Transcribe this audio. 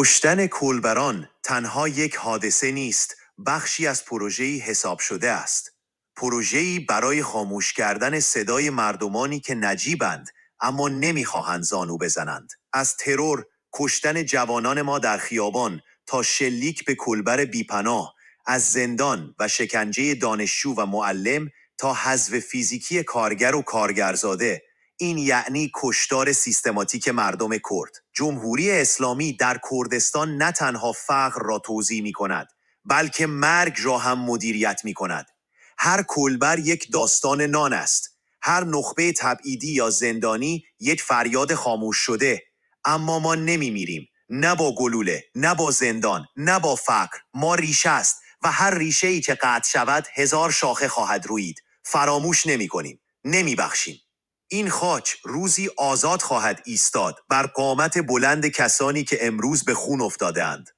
کشتن کولبران تنها یک حادثه نیست، بخشی از پروژه‌ای حساب شده است. پروژه‌ای برای خاموش کردن صدای مردمانی که نجیبند اما نمیخواهند زانو بزنند. از ترور، کشتن جوانان ما در خیابان تا شلیک به کولبر بیپناه، از زندان و شکنجه دانشجو و معلم تا حذف فیزیکی کارگر و کارگرزاده، این یعنی کشتار سیستماتیک مردم کرد. جمهوری اسلامی در کردستان نه تنها فقر را توزیع می کند، بلکه مرگ را هم مدیریت می کند. هر کولبر یک داستان نان است. هر نخبه تبعیدی یا زندانی یک فریاد خاموش شده. اما ما نمی میریم. نه با گلوله، نه با زندان، نه با فقر. ما ریشه است و هر ریشه ای که قطع شود 1000 شاخه خواهد رویید. فراموش نمی کنیم. نمی بخشیم. این خاک روزی آزاد خواهد ایستاد بر قامت بلند کسانی که امروز به خون افتاده‌اند.